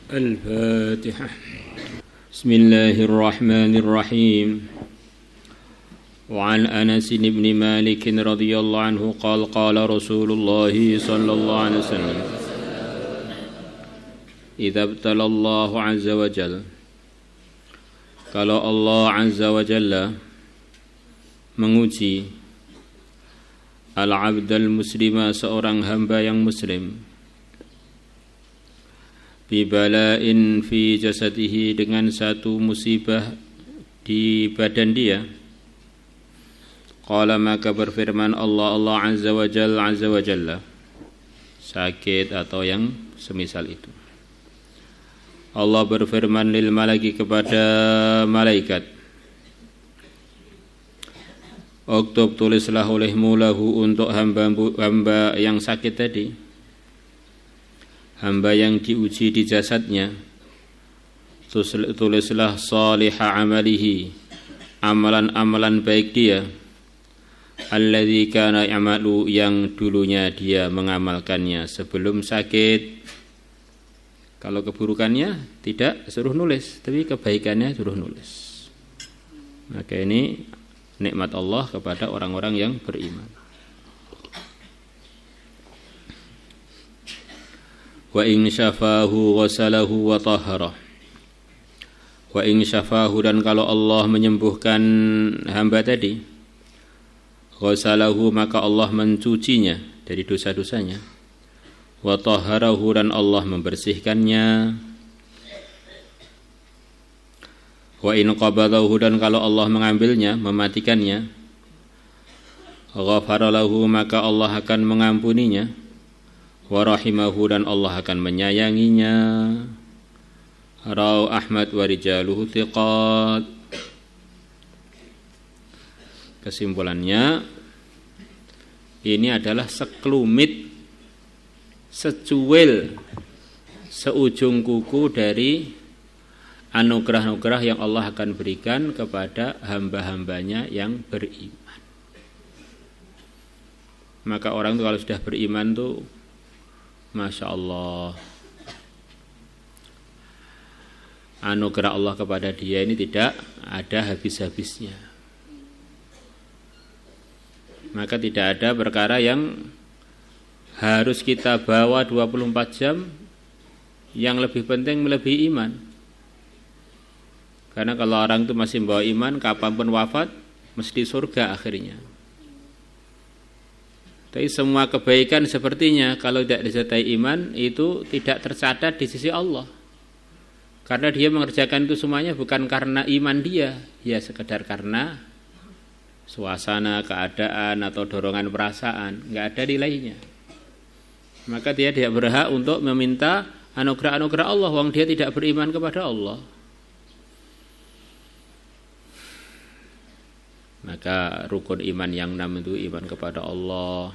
الفاتحة. بسم الله الرحمن الرحيم. وعن أنس بن مالك رضي الله عنه قال قال رسول الله صلى الله عليه وسلم إذا ابتلى الله عز وجل, kalau Allah azza wa jalla menguji al-abdal muslima, seorang hamba yang muslim, bibala'in fi jasadihi, dengan satu musibah di badan dia, qala, maka berfirman Allah azza wa jalla, sakit atau yang semisal itu, Allah berfirman lil malaki, kepada malaikat, uktub, tulislah olehmu lahu, untuk hamba yang sakit tadi, hamba yang diuji di jasadnya, tulislah salihah amalihi, amalan-amalan baik dia, alladzi kana ya'malu, yang dulunya dia mengamalkannya sebelum sakit. Kalau keburukannya tidak suruh nulis, tapi kebaikannya suruh nulis. Maka ini nikmat Allah kepada orang-orang yang beriman. Wa in syafahu ghasalahu wa tahharah. Wa in syafahu, dan kalau Allah menyembuhkan hamba tadi, ghasalahu, maka Allah mencucinya dari dosa-dosanya, wa tahharahu, dan Allah membersihkannya, wa in qabadahu, dan kalau Allah mengambilnya, mematikannya, ghafara lahu, maka Allah akan mengampuninya, wa rahimahu, dan Allah akan menyayanginya. Rawahu Ahmad wa rijaluhu thiqat. Kesimpulannya, ini adalah sekelumit, secuil, seujung kuku dari anugerah-anugerah yang Allah akan berikan kepada hamba-hambanya yang beriman. Maka orang itu kalau sudah beriman tuh, Masya Allah, anugerah Allah kepada dia ini tidak ada habis-habisnya. Maka tidak ada perkara yang harus kita bawa 24 jam, yang lebih penting melebihi iman. Karena kalau orang itu masih membawa iman, kapanpun wafat mesti surga akhirnya. Tapi semua kebaikan sepertinya kalau tidak disertai iman itu tidak tercatat di sisi Allah. Karena dia mengerjakan itu semuanya bukan karena iman dia, ya sekedar karena suasana, keadaan, atau dorongan perasaan, enggak ada nilainya. Maka dia tidak berhak untuk meminta anugerah-anugerah Allah, wong dia tidak beriman kepada Allah. Maka rukun iman yang 6 itu iman kepada Allah,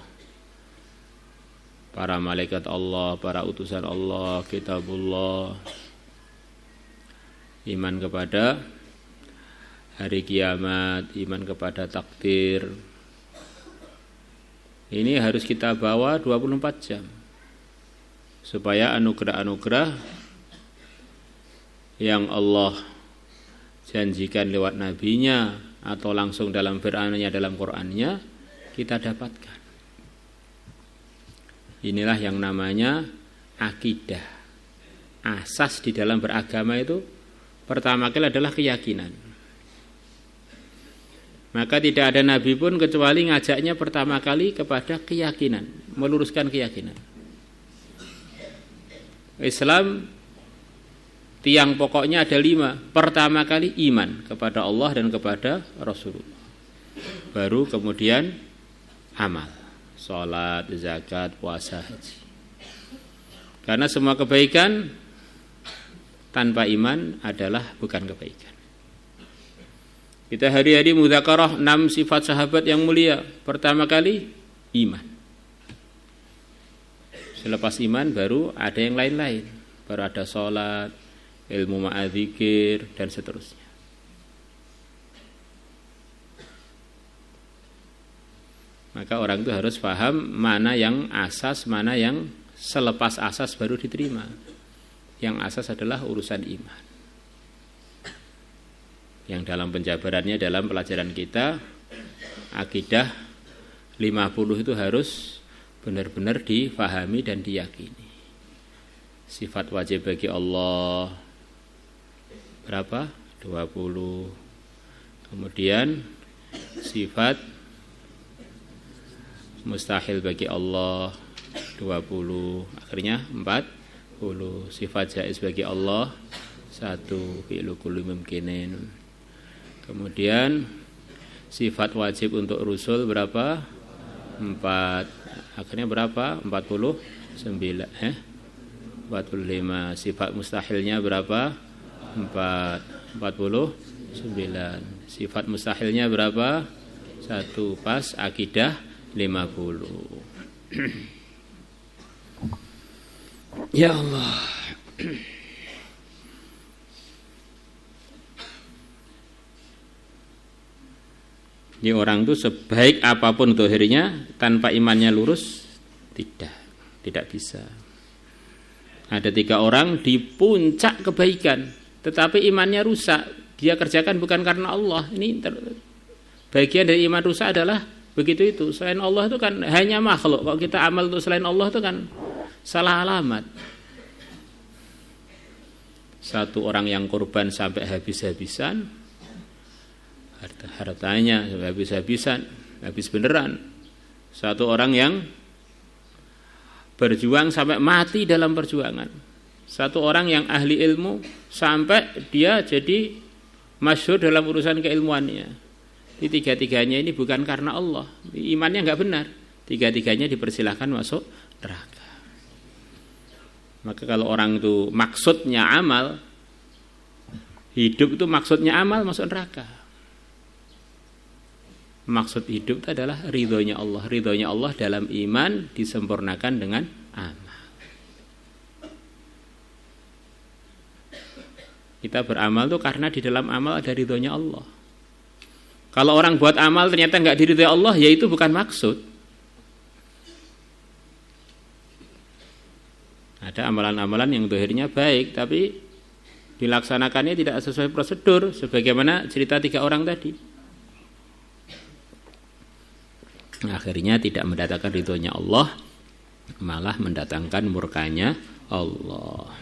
para malaikat Allah, para utusan Allah, kitabullah, iman kepada hari kiamat, iman kepada takdir. Ini harus kita bawa 24 jam. Supaya anugerah-anugerah yang Allah janjikan lewat nabinya atau langsung dalam firman-Nya, dalam Qur'an-Nya, kita dapatkan. Inilah yang namanya akidah. Asas di dalam beragama itu pertama kali adalah keyakinan. Maka tidak ada nabi pun kecuali ngajaknya pertama kali kepada keyakinan, meluruskan keyakinan. Islam tiang pokoknya ada 5. Pertama kali iman kepada Allah dan kepada Rasulullah. Baru kemudian amal, sholat, zakat, puasa, haji. Karena semua kebaikan tanpa iman adalah bukan kebaikan. Kita hari-hari mudzakarah 6 sifat sahabat yang mulia. Pertama kali iman. Selepas iman baru ada yang lain-lain. Baru ada sholat, ilmu ma'adzikir, dan seterusnya. Maka orang itu harus paham mana yang asas, mana yang selepas asas baru diterima. Yang asas adalah urusan iman. Yang dalam penjabarannya dalam pelajaran kita, akidah 50 itu harus benar-benar difahami dan diyakini. Sifat wajib bagi Allah berapa? 20. Kemudian sifat mustahil bagi Allah 20. Akhirnya 40. Sifat jaiz bagi Allah 1. Fi'lu kulli mumkinin. Kemudian sifat wajib untuk Rasul berapa? 4. Akhirnya berapa? 49. 45. Sifat mustahilnya berapa? 4. 49. Sifat mustahilnya berapa? 1. Pas akidah 50. Ya Allah. Ini orang itu sebaik apapun zahirnya, tanpa imannya lurus tidak bisa. Ada 3 orang di puncak kebaikan, tetapi imannya rusak. Dia kerjakan bukan karena Allah. Ini bagian dari iman rusak adalah begitu itu. Selain Allah itu kan hanya makhluk. Kalau kita amal untuk selain Allah itu kan salah alamat. Satu orang yang korban sampai habis-habisan, hartanya habis-habisan, habis beneran. Satu orang yang berjuang sampai mati dalam perjuangan. Satu orang yang ahli ilmu sampai dia jadi masyhur dalam urusan keilmuannya. Di 3-tiganya ini bukan karena Allah, imannya enggak benar. 3-tiganya dipersilahkan masuk neraka. Maka kalau orang itu maksudnya amal, hidup itu maksudnya amal, masuk neraka. Maksud hidup itu adalah ridhonya Allah. Ridhonya Allah dalam iman disempurnakan dengan amal. Kita beramal itu karena di dalam amal ada ridhonya Allah. Kalau orang buat amal ternyata enggak diridhoi Allah, ya itu bukan maksud. Ada amalan-amalan yang zahirnya baik, tapi dilaksanakannya tidak sesuai prosedur, sebagaimana cerita 3 orang tadi. Akhirnya tidak mendatangkan ridhonya Allah, malah mendatangkan murkanya Allah.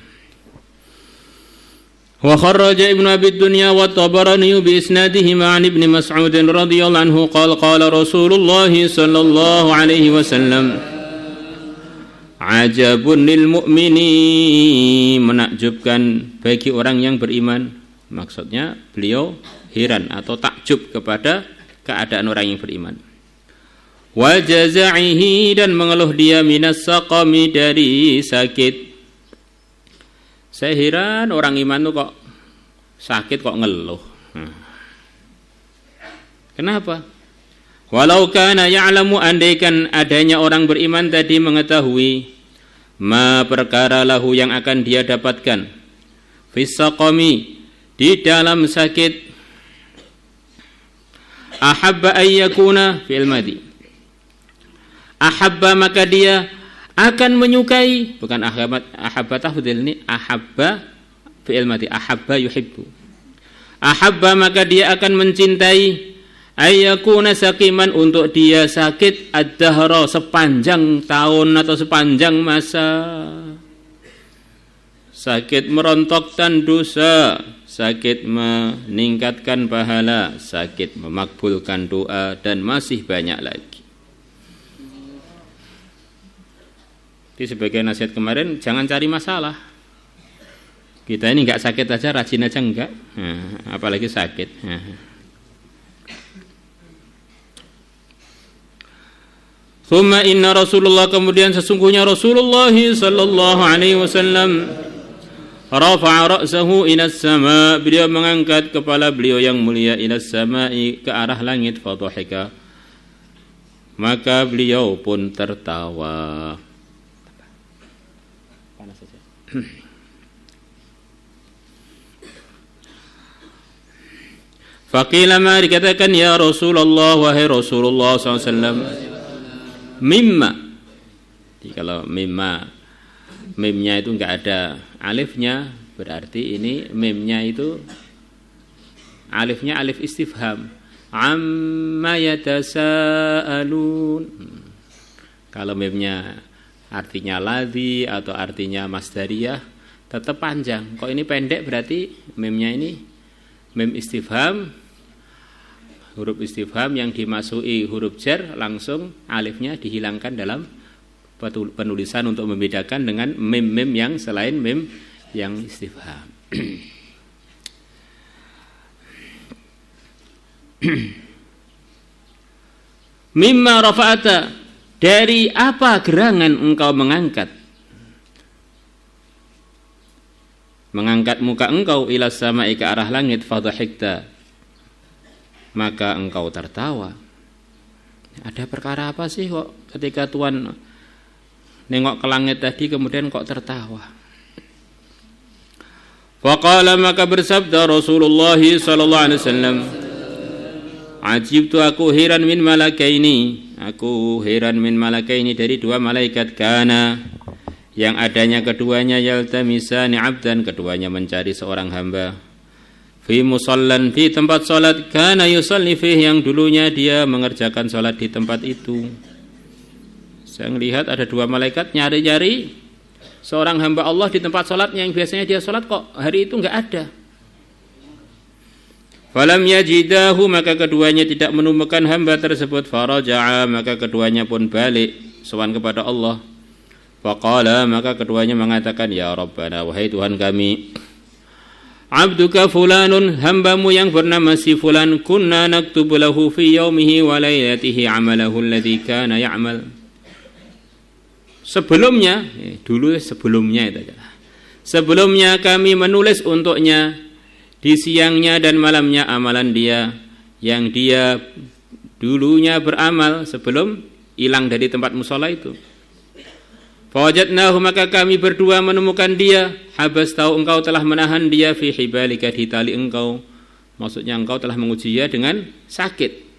Wa kharraja Ibnu Abi Dunya wa Tabarani bi isnadihi ma'an Ibnu Mas'ud radhiyallahu anhu qala Rasulullah sallallahu alaihi wasallam ajabun lil mu'mini, menakjubkan bagi orang yang beriman. Maksudnya beliau heran atau takjub kepada keadaan orang yang beriman. Wa jaza'ihi, dan mengeluh dia minas saqami, dari sakit. Saya heran orang iman itu kok sakit kok ngeluh. Kenapa? Walau kana ya'lamu, andaikan adanya orang beriman tadi mengetahui ma perkara lahu yang akan dia dapatkan fis saqami, di dalam sakit, ahabba ayyakuna fil madi, ahabba maka dia akan menyukai, bukan ahabba tafdhil, ini ahabba fi'il madi, ahabba yuhibbu, ahabba maka dia akan mencintai, ayyakuna saqiman, untuk dia sakit, ad-dahra, sepanjang tahun atau sepanjang masa, sakit merontokkan dosa, sakit meningkatkan pahala, sakit memakbulkan doa, dan masih banyak lagi. Di sebagai nasihat kemarin, jangan cari masalah. Kita ini enggak sakit aja, rajin aja enggak, apalagi sakit. Thumma inna Rasulullah, kemudian sesungguhnya Rasulullah sallallahu alaihi wasallam rafa'a ra'sahu ila as-sama', beliau mengangkat kepala beliau yang mulia ila as-sama'i, ke arah langit, fadhahika, maka beliau pun tertawa. Faqila, ma, dikatakan, ya Rasulullah, wahai Rasulullah SAW, mimma. Jadi kalau mimma mimnya itu enggak ada alifnya, berarti ini mimnya itu alifnya alif istifham. Amma yatasaalun. Kalau mimnya artinya ladzi atau artinya masdariyah tetap panjang. Kok ini pendek berarti mimnya ini mim istifham, huruf istifham yang dimasuki huruf jar, langsung alifnya dihilangkan dalam penulisan untuk membedakan dengan mim-mim yang selain mim yang istifham. Mimma rafa'ata, dari apa gerangan engkau mengangkat muka engkau ila sama'i, ke arah langit, fadhahikta, maka engkau tertawa. Ada perkara apa sih kok ketika Tuhan nengok ke langit tadi kemudian kok tertawa? Faqala, maka bersabda Rasulullah sallallahu alaihi wasallam, ajibtu, aku heran min malakaini, aku heran min malakaini, dari dua malaikat, kana, yang adanya keduanya yaltamisani abdan, keduanya mencari seorang hamba, fi musallan, di tempat salat, kana yusalli fihi, yang dulunya dia mengerjakan salat di tempat itu. Saya melihat ada dua malaikat nyari-nyari seorang hamba Allah di tempat salatnya yang biasanya dia salat, kok hari itu enggak ada. Falam yajidahu, maka keduanya tidak menemukan hamba tersebut. Faraja'a, maka keduanya pun balik sowan kepada Allah. Faqala, maka keduanya mengatakan, ya Rabbana, wahai Tuhan kami, abduka fulanun, hambamu yang bernama si fulan, kunna naktubu lahu fi yaumihi wa lailatihi amalahu alladhi kana ya'mal. Sebelumnya, sebelumnya kami menulis untuknya di siangnya dan malamnya amalan dia yang dia dulunya beramal sebelum hilang dari tempat mushola itu. Fawajadnahu, maka kami berdua menemukan dia, habas, tahu engkau telah menahan dia, fi hibalika, di tali engkau, maksudnya engkau telah menguji dia dengan sakit.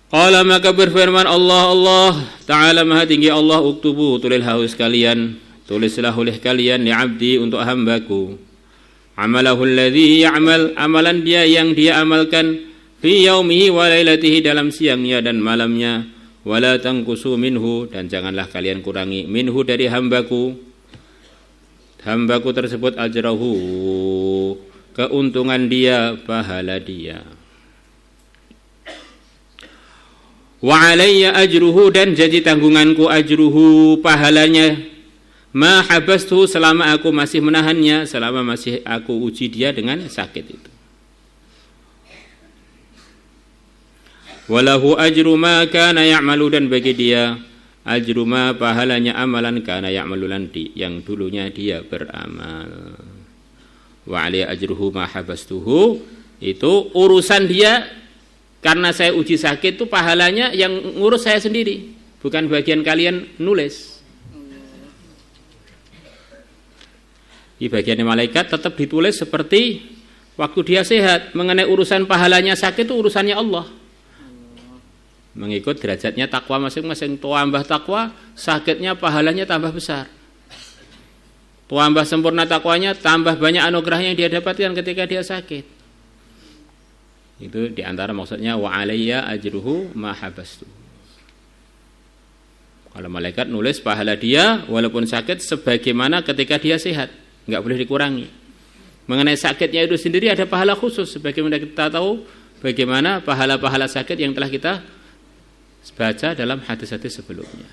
Qala, maka berfirman Allah Ta'ala maha tinggi Allah, uktubu, tulislah sekalian, tulislah oleh kalian, li abdi, untuk hambaku, amalahu alladhi ya'mal, amalan dia yang dia amalkan, fi yaumihi wa lailatihi, dalam siangnya dan malamnya, wala tangkusu minhu, dan janganlah kalian kurangi, minhu, dari hambaku tersebut, ajrahu, keuntungan dia, pahala dia. Wa alayya ajruhu, dan janji tanggunganku, ajruhu, pahalanya, ma habastu, selama aku masih menahannya, selama masih aku uji dia dengan sakit itu. Walahu ajru ma kana ya'malu, dan bagi dia ajru ma, pahalanya amalan, kana ya'malu, yang dulunya dia beramal. Wa alayya ajruhu ma habastuhu, itu urusan dia, karena saya uji sakit itu pahalanya yang ngurus saya sendiri, bukan bagian kalian nulis. Di bagian malaikat tetap ditulis seperti waktu dia sehat. Mengenai urusan pahalanya sakit itu urusannya Allah, mengikut derajatnya takwa masing-masing. Tambah takwa, sakitnya pahalanya tambah besar. Tambah sempurna takwanya, tambah banyak anugerah yang dia dapatkan ketika dia sakit. Itu diantara maksudnya wa alayya ajruhu ma habastu. Kalau malaikat nulis pahala dia walaupun sakit sebagaimana ketika dia sehat, enggak boleh dikurangi. Mengenai sakitnya itu sendiri ada pahala khusus, sebagaimana kita tahu bagaimana pahala-pahala sakit yang telah kita baca dalam hadis-hadis sebelumnya.